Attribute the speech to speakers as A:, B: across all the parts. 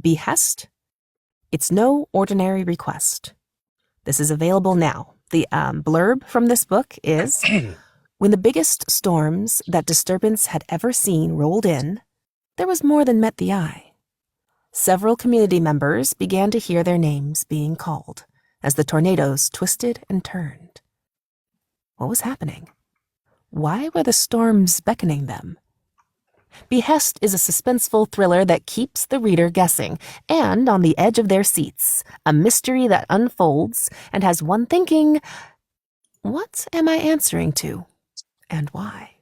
A: BEHEST. It's no ordinary request. This is available now. The blurb from this book is, when the biggest storms that disturbance had ever seen rolled in, there was more than met the eye. Several community members began to hear their names being called as the tornadoes twisted and turned. What was happening? Why were the storms beckoning them? BEHEST is a suspenseful thriller that keeps the reader guessing and on the edge of their seats, a mystery that unfolds and has one thinking, what am I answering to and why?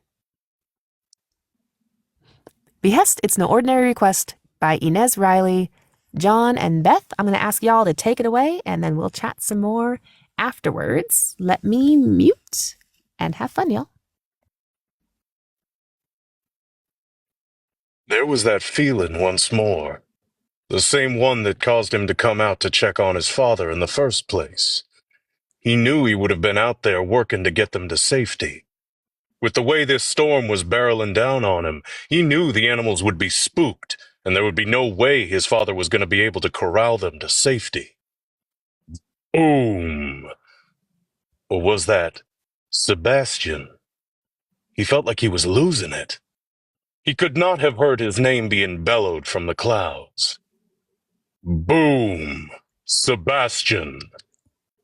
A: BEHEST, It's No Ordinary Request by Inez Riley. John and Beth, I'm going to ask y'all to take it away and then we'll chat some more afterwards. Let me mute and have fun, y'all.
B: There was that feeling once more, the same one that caused him to come out to check on his father in the first place. He knew he would have been out there working to get them to safety. With the way this storm was barreling down on him, he knew the animals would be spooked, and there would be no way his father was going to be able to corral them to safety. Boom! Or was that Sebastian? He felt like he was losing it. He could not have heard his name being bellowed from the clouds. Boom! Sebastian!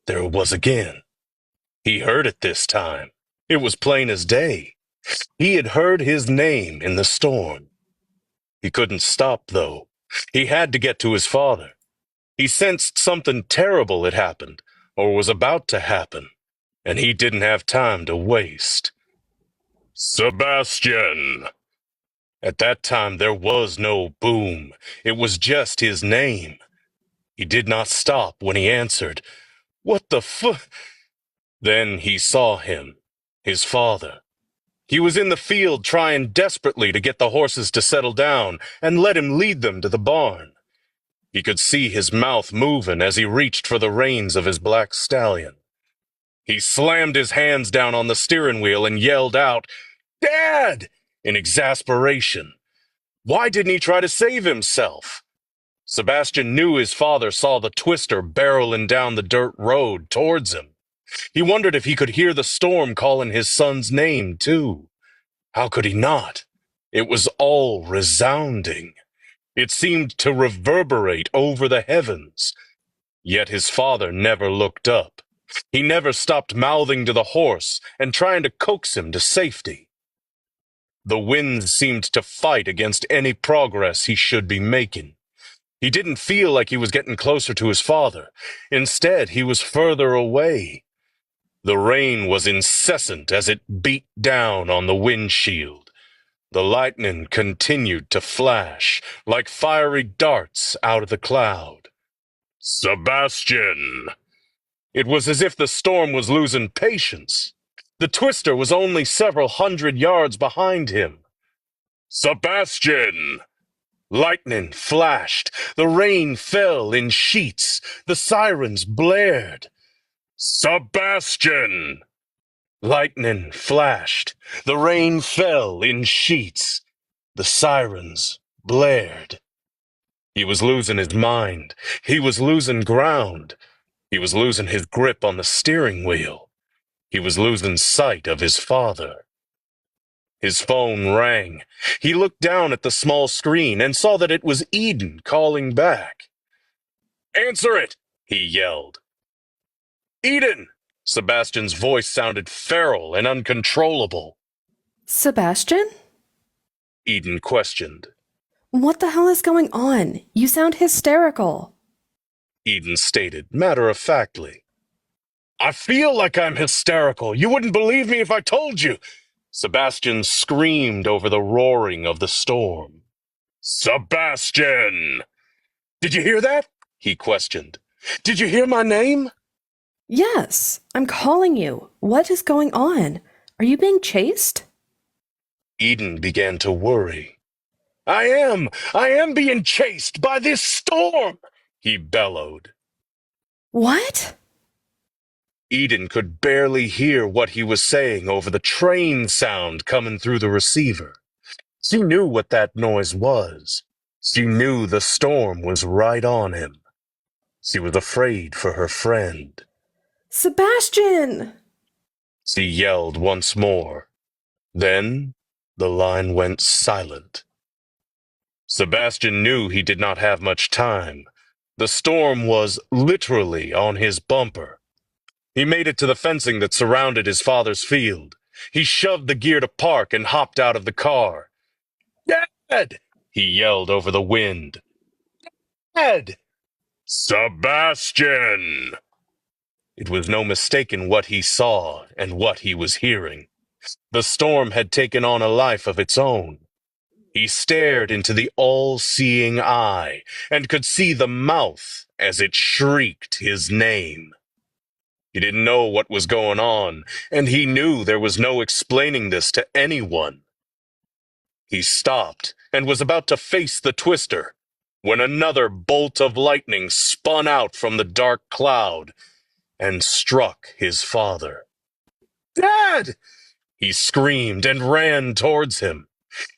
B: There it was again. He heard it this time. It was plain as day. He had heard his name in the storm. He couldn't stop, though. He had to get to his father. He sensed something terrible had happened, or was about to happen, and he didn't have time to waste. Sebastian! At that time, there was no boom. It was just his name. He did not stop when he answered, "What the Then he saw him, his father. He was in the field trying desperately to get the horses to settle down and let him lead them to the barn. He could see his mouth moving as he reached for the reins of his black stallion. He slammed his hands down on the steering wheel and yelled out, "Dad!" in exasperation. Why didn't he try to save himself? Sebastian knew his father saw the twister barreling down the dirt road towards him. He wondered if he could hear the storm calling his son's name, too. How could he not? It was all resounding. It seemed to reverberate over the heavens. Yet his father never looked up. He never stopped mouthing to the horse and trying to coax him to safety. The winds seemed to fight against any progress he should be making. He didn't feel like he was getting closer to his father. Instead, he was further away. The rain was incessant as it beat down on the windshield. The lightning continued to flash like fiery darts out of the cloud. Sebastian! It was as if the storm was losing patience. The twister was only several hundred yards behind him. Sebastian! Lightning flashed. The rain fell in sheets. The sirens blared. Sebastian! Lightning flashed. The rain fell in sheets. The sirens blared. He was losing his mind. He was losing ground. He was losing his grip on the steering wheel. He was losing sight of his father. His phone rang. He looked down at the small screen and saw that it was Eden calling back. "Answer it!" he yelled. "Eden!" Sebastian's voice sounded feral and uncontrollable.
C: Sebastian?
B: Eden questioned.
C: What the hell is going on? You sound hysterical.
B: Eden stated matter-of-factly. "I feel like I'm hysterical. You wouldn't believe me if I told you." Sebastian screamed over the roaring of the storm. "Sebastian! Did you hear that?" he questioned. "Did you hear my name?"
C: Yes, I'm calling you. What is going on? Are you being chased?
B: Eden began to worry. I am being chased by this storm," he bellowed.
C: What?
B: Eden could barely hear what he was saying over the train sound coming through the receiver. She knew what that noise was. She knew the storm was right on him. She was afraid for her friend.
C: Sebastian!
B: She yelled once more. Then the line went silent. Sebastian knew he did not have much time. The storm was literally on his bumper. He made it to the fencing that surrounded his father's field. He shoved the gear to park and hopped out of the car. "Dad!" he yelled over the wind. "Dad!" "Sebastian!" It was no mistaking what he saw and what he was hearing. The storm had taken on a life of its own. He stared into the all-seeing eye and could see the mouth as it shrieked his name. He didn't know what was going on, and he knew there was no explaining this to anyone. He stopped and was about to face the twister when another bolt of lightning spun out from the dark cloud and struck his father. "Dad!" he screamed and ran towards him.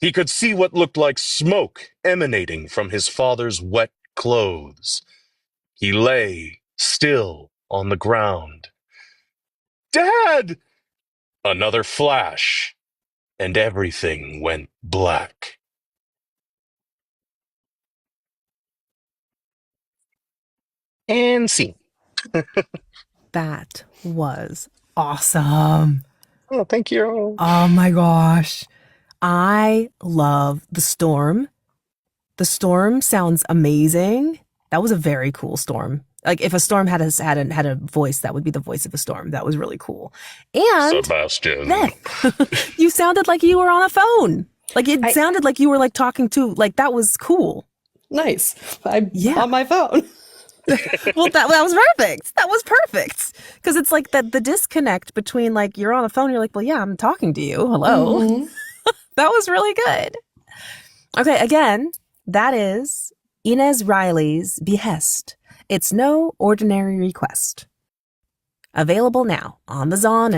B: He could see what looked like smoke emanating from his father's wet clothes. He lay still on the ground. "Dad!" Another flash, and everything went black. And scene.
A: That was awesome.
B: Oh, thank you.
A: Oh my gosh. I love the storm. The storm sounds amazing. That was a very cool storm. Like if a storm had a voice, that would be the voice of a storm. That was really cool. And
B: Sebastian.
A: then you sounded like you were on a phone. Like it sounded like you were like talking to, like that was cool.
C: Nice. I'm on my phone.
A: Well, that was perfect. That was perfect. Because it's like the disconnect between like you're on the phone, you're like, well, yeah, I'm talking to you. Hello. Mm-hmm. That was really good. Okay, again, that is Inez Riley's Behest. It's no ordinary request. Available now on Amazon